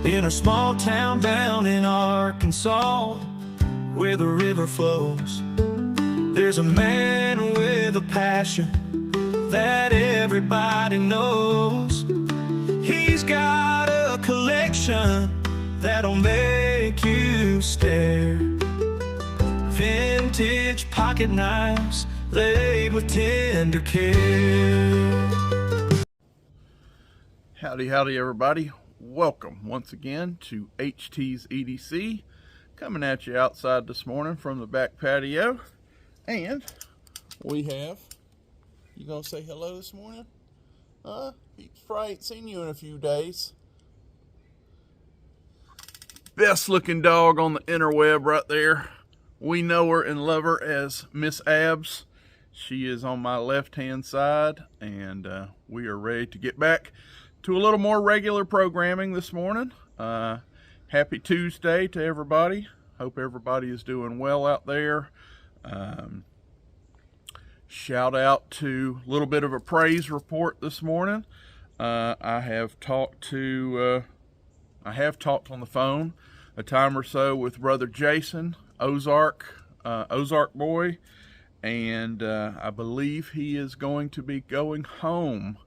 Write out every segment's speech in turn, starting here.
in a small town down in Arkansas, where the river flows. There's a man with a passion that everybody knows. He's got a collection that'll make you stare. Vintage pocket knives laid with tender care. Howdy, howdy everybody. Welcome once again to HT's EDC. Coming at you outside this morning from the back patio. And we have, you gonna say hello this morning? He's probably ain't seen you in a few days. Best looking dog on the interweb right there. We know her and love her as Miss Abs. She is on my left hand side, and we are ready to get back to a little more regular programming this morning. Happy Tuesday to everybody. Hope everybody is doing well out there. Shout out to a little bit of a praise report this morning. I have talked on the phone a time or so with Brother Jason, Ozark boy, and I believe he is going to be going home.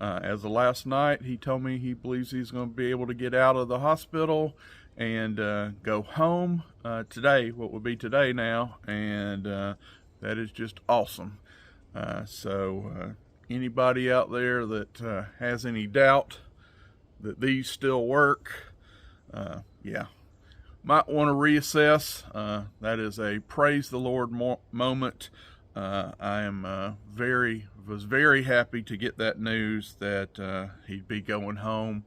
As of last night, he told me he believes he's going to be able to get out of the hospital and go home today, what would be today now, and that is just awesome. So anybody out there that has any doubt that these still work, yeah, might want to reassess. That is a praise the Lord moment. I am was very happy to get that news that he'd be going home.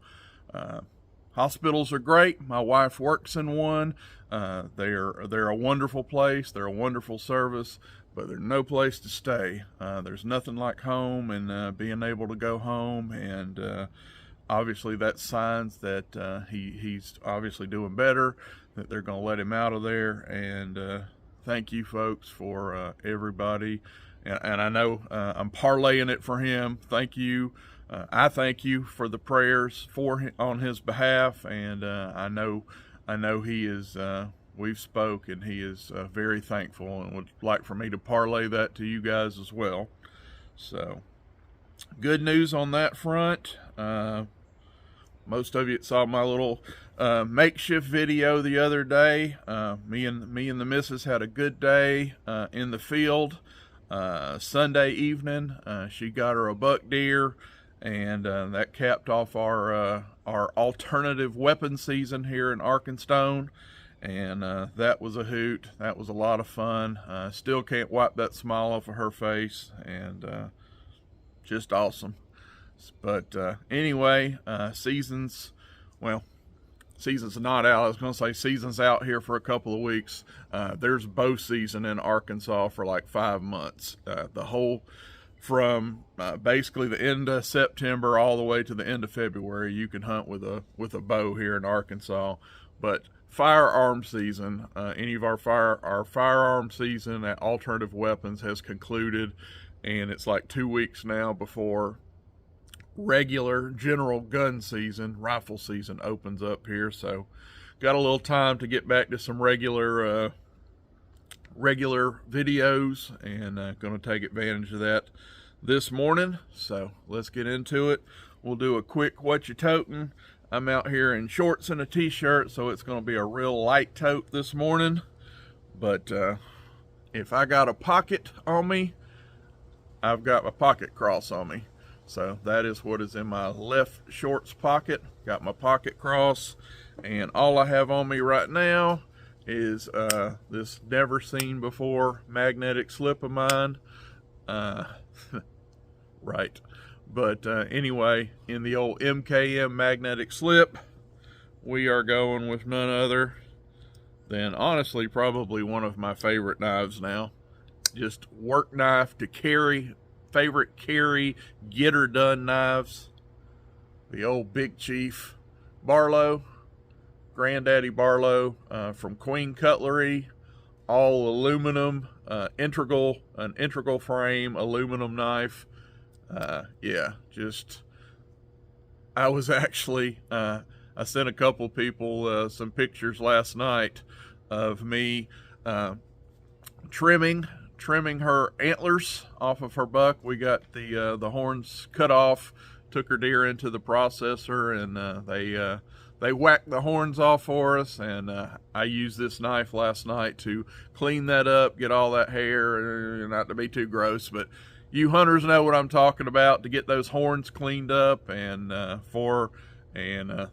Hospitals are great. My wife works in one. They're a wonderful place. They're a wonderful service, but they're no place to stay. There's nothing like home and being able to go home, and obviously that's signs that he's obviously doing better, that they're going to let him out of there. And thank you folks for everybody. And I know I'm parlaying it for him. Thank you. I thank you for the prayers on his behalf, and I know he is. We've spoke, and he is very thankful, and would like for me to parlay that to you guys as well. So, good news on that front. Most of you saw my little makeshift video the other day. Me and the missus had a good day in the field. Sunday evening, she got her a buck deer, and that capped off our alternative weapon season here in Arkansas. And that was a hoot. That was a lot of fun. Still can't wipe that smile off of her face, and just awesome. But anyway, season's not out. I was going to say season's out here for a couple of weeks. There's bow season in Arkansas for like 5 months. The whole, from basically the end of September all the way to the end of February, you can hunt with a bow here in Arkansas. But firearm season, any of our firearm season at Alternative Weapons has concluded, and it's like 2 weeks now before regular general gun season, rifle season opens up here. So got a little time to get back to some regular videos, and going to take advantage of that this morning. So let's get into it. We'll do a quick what you toting. I'm out here in shorts and a t-shirt, so it's going to be a real light tote this morning. But if I got a pocket on me, I've got my pocket cross on me. So that is what is in my left shorts pocket. Got my pocket cross, and all I have on me right now is this never seen before magnetic slip of mine. Right. But anyway, in the old MKM magnetic slip, we are going with none other than, honestly, probably one of my favorite knives now. Just work knife to carry. Favorite carry, get her done knives. The old Big Chief Barlow, Granddaddy Barlow from Queen Cutlery, all aluminum, an integral frame aluminum knife. Yeah, just I was actually I sent a couple people some pictures last night of me trimming her antlers off of her buck. We got the horns cut off, took her deer into the processor, and they whacked the horns off for us, and I used this knife last night to clean that up, get all that hair, not to be too gross, but you hunters know what I'm talking about, to get those horns cleaned up, and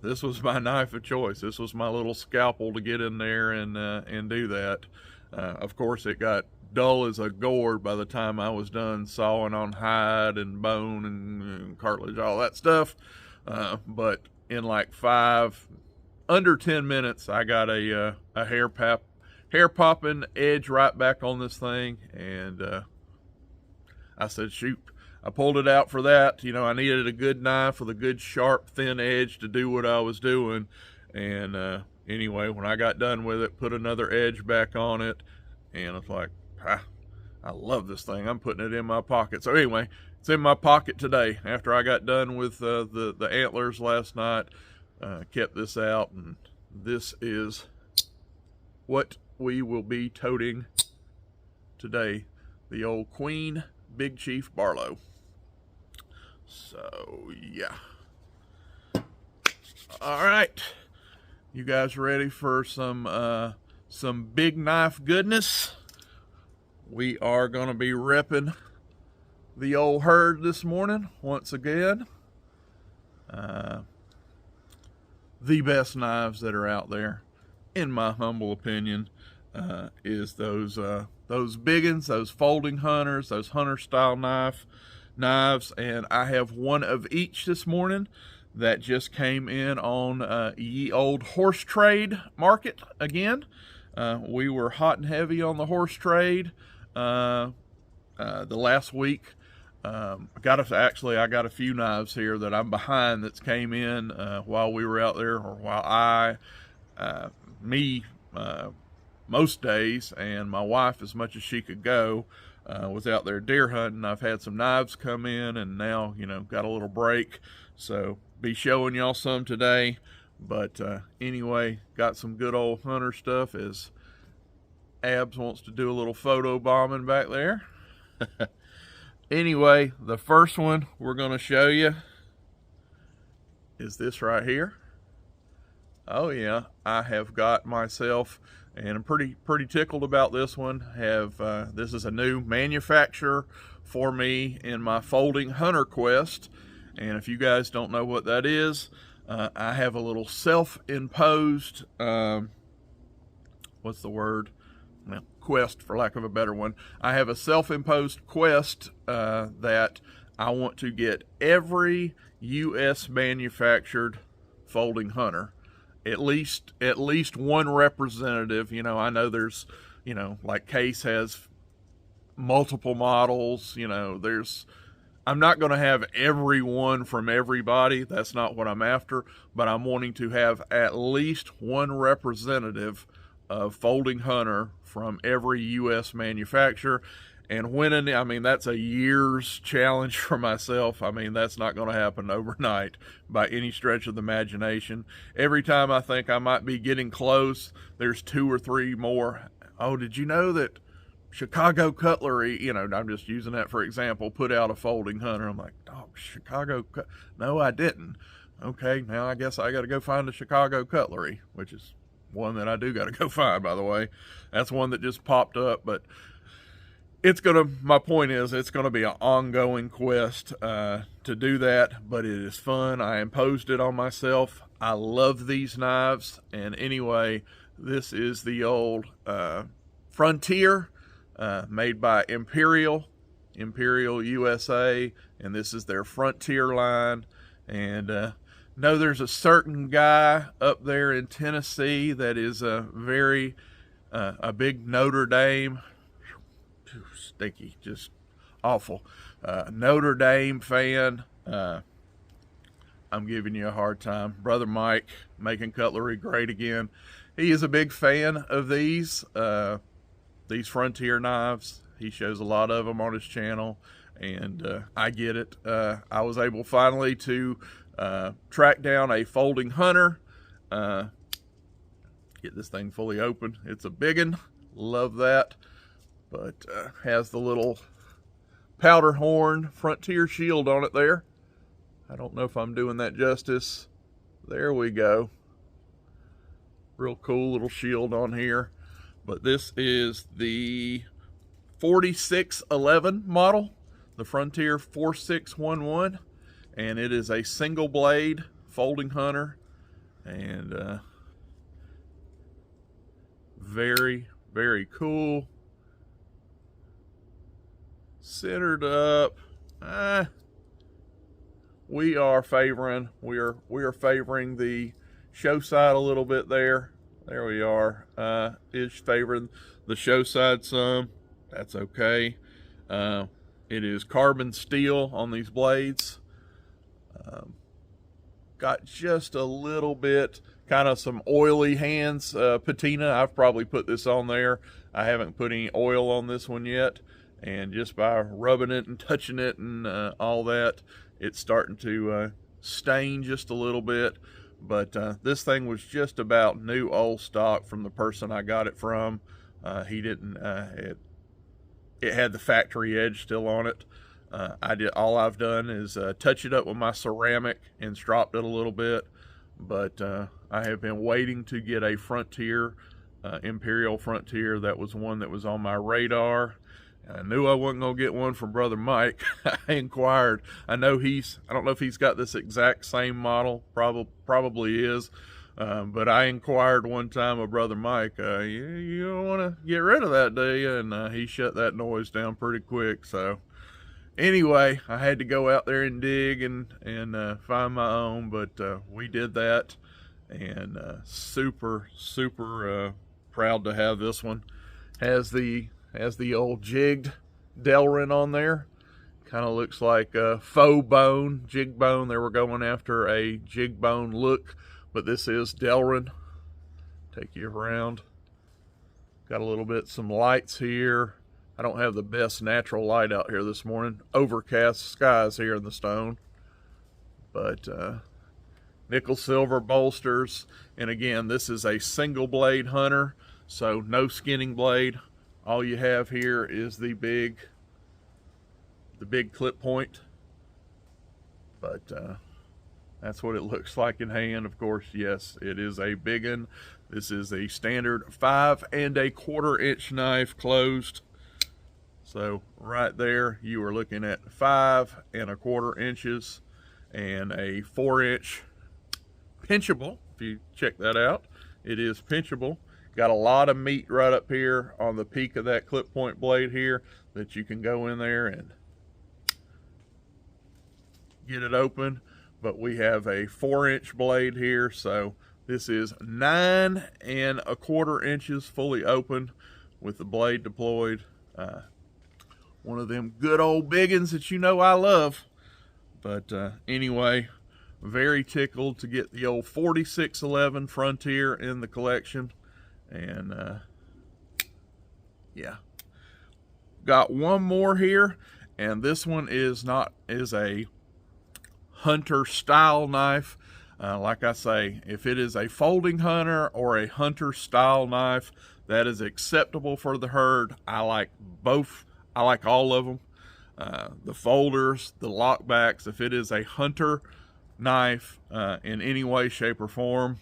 this was my knife of choice. This was my little scalpel to get in there and do that. Of course, it got dull as a gourd by the time I was done sawing on hide and bone and cartilage, all that stuff. But in like under 10 minutes, I got a hair popping edge right back on this thing, and I said, shoot. I pulled it out for that. You know, I needed a good knife with a good sharp thin edge to do what I was doing. And anyway, when I got done with it, put another edge back on it, and it's like, I love this thing. I'm putting it in my pocket. So anyway, it's in my pocket today. After I got done with the antlers last night, kept this out, and this is what we will be toting today. The old Queen Big Chief Barlow. So yeah. All right, you guys ready for some big knife goodness? We are gonna be repping the old herd this morning once again. The best knives that are out there, in my humble opinion, is those big ones, those folding hunters, those hunter style knives, and I have one of each this morning that just came in on ye old horse trade market again. We were hot and heavy on the horse trade the last week. I got a few knives here that I'm behind that's came in while we were out there, or while most days, and my wife, as much as she could go, was out there deer hunting. I've had some knives come in, and now, you know, got a little break, so be showing y'all some today. But anyway, got some good old hunter stuff, as Abs wants to do a little photo bombing back there. Anyway, the first one we're going to show you is this right here. Oh yeah, I have got myself, and I'm pretty tickled about this one. This is a new manufacturer for me in my folding hunter quest, and if you guys don't know what that is, I have a little self-imposed what's the word? Well, quest, for lack of a better one. I have a self-imposed quest that I want to get every U.S. manufactured folding hunter, at least one representative. You know, I know there's, you know, like Case has multiple models. You know, I'm not going to have every one from everybody. That's not what I'm after, but I'm wanting to have at least one representative of folding hunter from every U.S. manufacturer. And winning, I mean, that's a year's challenge for myself. I mean, that's not going to happen overnight by any stretch of the imagination. Every time I think I might be getting close, there's 2 or 3 more. Oh, did you know that Chicago Cutlery, you know, I'm just using that for example, put out a folding hunter? I'm like, oh, no, I didn't. Okay, now I guess I got to go find the Chicago Cutlery, which is one that I do got to go find, by the way. That's one that just popped up, but my point is, it's going to be an ongoing quest to do that, but it is fun. I imposed it on myself. I love these knives. And anyway, this is the old Frontier, made by Imperial USA, and this is their Frontier line. And know there's a certain guy up there in Tennessee that is a big Notre Dame, stinky, just awful, Notre Dame fan. I'm giving you a hard time. Brother Mike, making cutlery great again. He is a big fan of these Frontier knives. He shows a lot of them on his channel, and I get it. I was able finally to track down a folding hunter Get this thing fully open. It's a big one, love that, but has the little powder horn Frontier shield on it there. I don't know if I'm doing that justice. There we go. Real cool little shield on here. But this is the 4611 model, the Frontier 4611, and it is a single blade folding hunter, and very, very cool. Centered up. We are favoring the show side a little bit there. There we are. Is favoring the show side some. That's okay. It is carbon steel on these blades. Got just a little bit, kind of some oily hands patina. I've probably put this on there. I haven't put any oil on this one yet. And just by rubbing it and touching it and all that, it's starting to stain just a little bit. But this thing was just about new old stock from the person I got it from. He didn't, it had the factory edge still on it. All I've done is touch it up with my ceramic and stropped it a little bit. But I have been waiting to get a Frontier, Imperial Frontier. That was one that was on my radar. I knew I wasn't going to get one from Brother Mike. I inquired. I don't know if he's got this exact same model. Probably is. But I inquired one time of Brother Mike, you don't want to get rid of that, do you? And he shut that noise down pretty quick. So anyway, I had to go out there and dig and find my own. But we did that. And super, super proud to have this one. Has the old jigged delrin on there. Kind of looks like a faux bone, jig bone. They were going after a jig bone look, but this is delrin. Take you around. Got a little bit, some lights here. I don't have the best natural light out here this morning. Overcast skies here in the stone. But nickel silver bolsters. And again, this is a single blade hunter, so no skinning blade. All you have here is the big clip point, but that's what it looks like in hand. Of course, yes, it is a big one. This is a standard 5 1/4 inch knife closed. So right there, you are looking at 5 1/4 inches and a 4-inch pinchable. If you check that out, it is pinchable. Got a lot of meat right up here on the peak of that clip point blade here that you can go in there and get it open. But we have a 4-inch blade here, so this is 9 1/4 inches fully open with the blade deployed. One of them good old biggins that you know I love. But anyway, very tickled to get the old 4611 Frontier in the collection. And yeah, got one more here, and this one is a hunter style knife. Like I say, if it is a folding hunter or a hunter style knife, that is acceptable for the herd. I like both. I like all of them. The folders, the lockbacks. If it is a hunter knife in any way, shape, or form,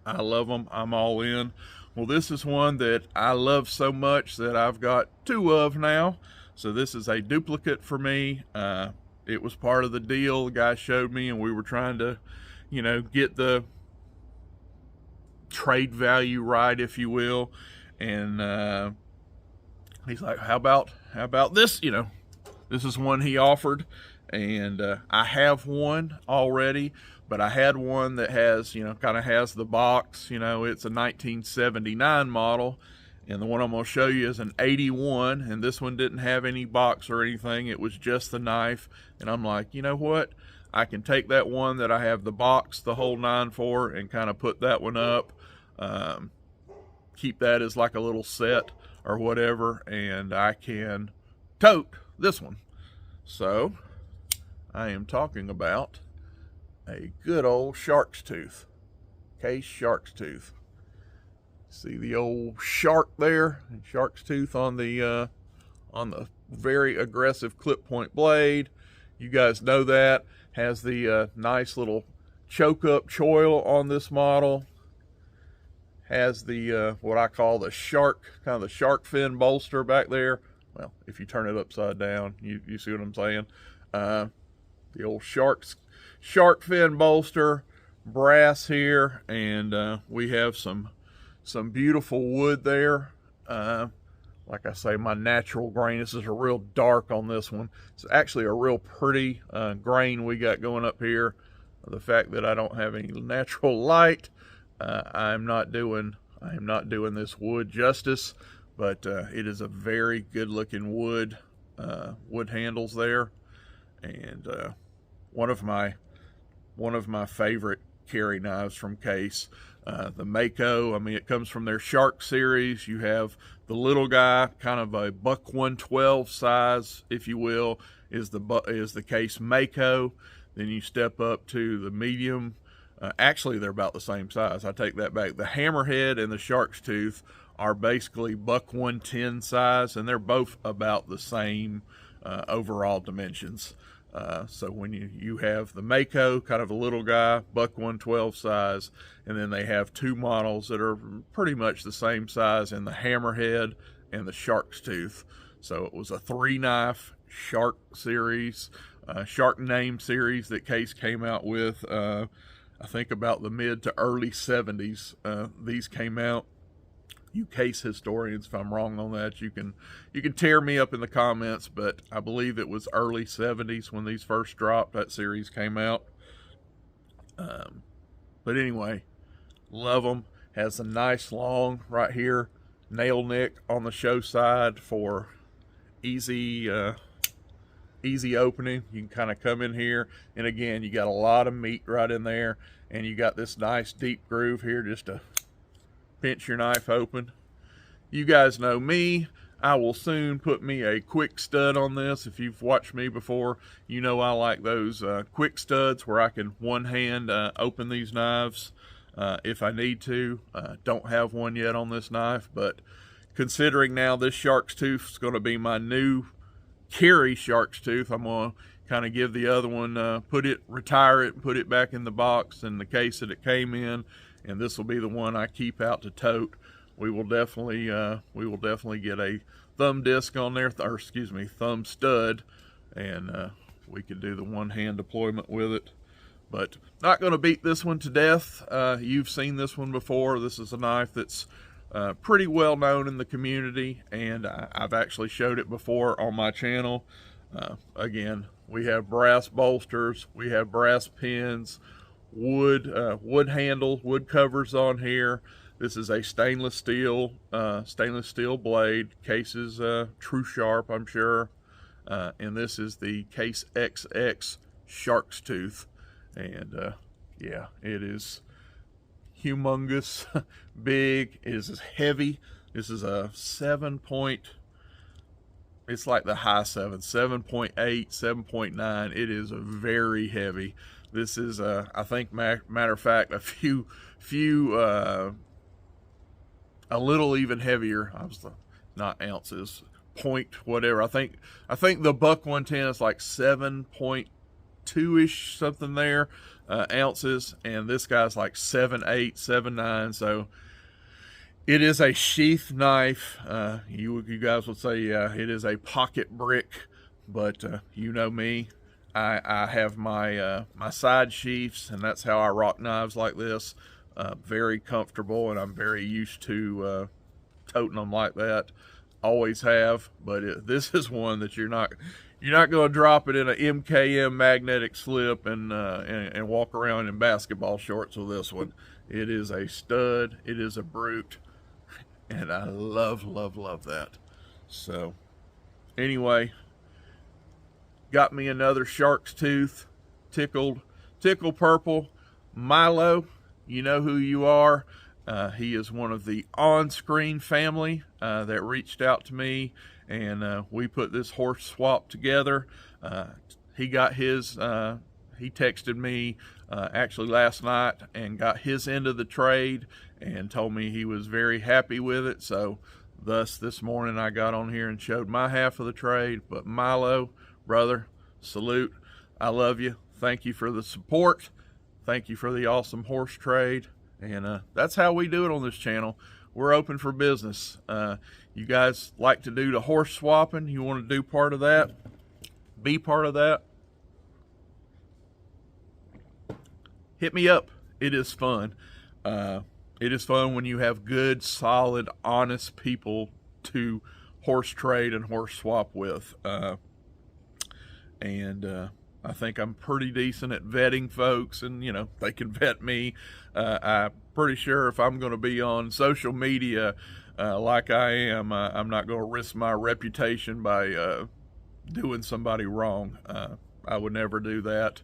I love them. I'm all in. Well, this is one that I love so much that I've got 2 of now. So this is a duplicate for me. It was part of the deal the guy showed me, and we were trying to, get the trade value right, if you will. And he's like, how about this? This is one he offered, and I have one already. But I had one that has, kind of has the box, it's a 1979 model. And the one I'm going to show you is an 81. And this one didn't have any box or anything. It was just the knife. And I'm like, you know what? I can take that one that I have the box, the whole 9 for, and kind of put that one up. Keep that as like a little set or whatever. And I can tote this one. So I am talking about a good old shark's tooth. Case Sharktooth. See the old shark there, shark's tooth on the very aggressive clip point blade. You guys know that. Has the nice little choke up choil on this model. Has the what I call the shark, kind of the shark fin bolster back there. Well, if you turn it upside down, you see what I'm saying. The old shark fin bolster, brass here, and we have some beautiful wood there. Like I say, my natural grain, this is a real dark on this one. It's actually a real pretty grain we got going up here. The fact that I don't have any natural light, I am not doing this wood justice, but it is a very good looking wood handles there, and one of my favorite carry knives from Case. The Mako, I mean, it comes from their Shark series. You have the little guy, kind of a buck 112 size, if you will, is the Case Mako. Then you step up to the medium. Actually, they're about the same size. I take that back. The Hammerhead and the Shark's Tooth are basically buck 110 size, and they're both about the same overall dimensions. So when you have the Mako, kind of a little guy, buck 112 size, and then they have two models that are pretty much the same size in the Hammerhead and the Shark's Tooth. So it was a 3-knife Shark series, Shark name series that Case came out with, I think about the mid to early 70s. These came out. You Case historians, if I'm wrong on that, you can tear me up in the comments, but I believe it was early 70s when these first dropped. That series came out. But anyway, love them. Has a nice long right here nail nick on the show side for easy opening. You can kind of come in here, and again, you got a lot of meat right in there, and you got this nice deep groove here just to pinch your knife open. You guys know me. I will soon put me a quick stud on this. If you've watched me before, you know I like those quick studs where I can one hand open these knives if I need to. Don't have one yet on this knife, but considering now this Shark's Tooth is going to be my new carry Shark's Tooth, I'm going to kind of give the other one, retire it, and put it back in the box in the case that it came in, and this will be the one I keep out to tote. We will definitely get a thumb disc on there, or excuse me, thumb stud, and we can do the one-hand deployment with it. But not going to beat this one to death. You've seen this one before. This is a knife that's pretty well known in the community, and I've actually showed it before on my channel. Again, we have brass bolsters, we have brass pins, wood handle, wood covers on here. This is a stainless steel blade. Case's Tru-sharp, I'm sure, and this is the Case XX Sharktooth, and yeah, it is humongous, big. It is heavy. This is a 7 point. It's like the high 7.8, 7.9. It is very heavy. This is, I think, matter of fact, a little even heavier. Not ounces, point whatever. I think the buck 110 is like 7.2-ish, something there, ounces, and this guy's like 7.8, 7.9. So it is a sheath knife. You guys would say, yeah, it is a pocket brick, but you know me. I have my my side sheaths, and that's how I rock knives like this. Very comfortable, and I'm very used to toting them like that. Always have, but this is one that you're not going to drop it in an MKM magnetic slip and walk around in basketball shorts with this one. It is a stud. It is a brute. And I love that. So anyway, got me another Shark's Tooth, tickle purple. Milo, you know who you are. He is one of the on-screen family that reached out to me, and we put this horse swap together. He got his he texted me actually last night and got his end of the trade and told me he was very happy with it. So thus this morning I got on here and showed my half of the trade. But Milo, brother, salute. I love you. Thank you for the support. Thank you for the awesome horse trade. And that's how we do it on this channel. We're open for business. You guys like to do the horse swapping, you want to do part of that, be part of that, hit me up. It is fun. It is fun when you have good, solid, honest people to horse trade and horse swap with. I think I'm pretty decent at vetting folks, and you know, they can vet me. I'm pretty sure if I'm going to be on social media like I am, I'm not going to risk my reputation by doing somebody wrong. I would never do that.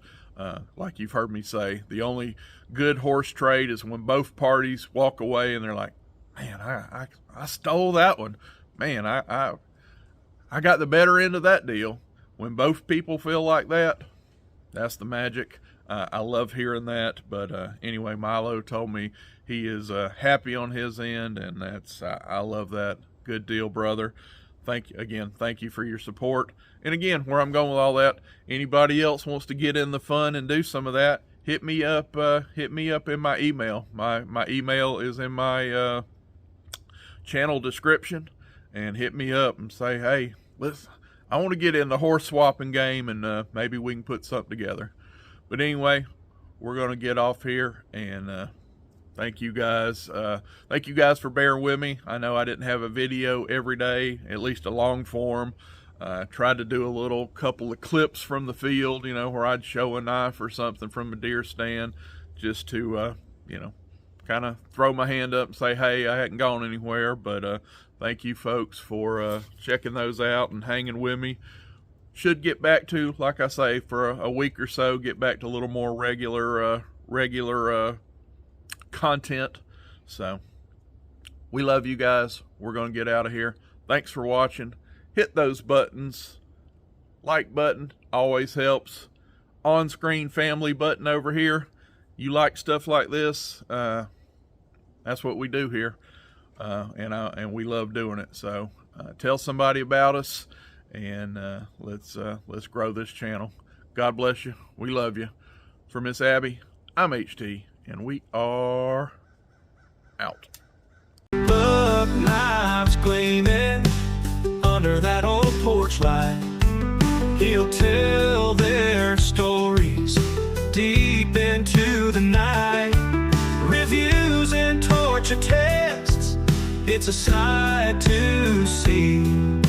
Like you've heard me say, the only good horse trade is when both parties walk away and they're like, man, I stole that one. Man, I got the better end of that deal. When both people feel like that, that's the magic. I love hearing that. But anyway, Milo told me he is happy on his end, and that's I love that. Good deal, brother. Thank you for your support. And again, where I'm going with all that, anybody else wants to get in the fun and do some of that, hit me up in my email. My email is in my channel description, and hit me up and say, hey, listen, I want to get in the horse swapping game, and maybe we can put something together. But anyway, we're going to get off here, and thank you guys. Thank you guys for bearing with me. I know I didn't have a video every day, at least a long form. Tried to do a couple of clips from the field, you know, where I'd show a knife or something from a deer stand, just to, you know, kind of throw my hand up and say, hey, I hadn't gone anywhere. But thank you folks for checking those out and hanging with me. Should get back to, like I say, for a week or so, get back to a little more regular content. So we love you guys. We're going to get out of here. Thanks for watching. Hit those buttons. Like button always helps. On-screen family button over here. You like stuff like this, that's what we do here, and we love doing it. So tell somebody about us, and let's grow this channel. God bless you. We love you. For Miss Abby, I'm HT, and we are out. Buck knives gleaming under that old porch light. He'll tell their stories deep into the night. Reviews and torture tests, it's a sight to see.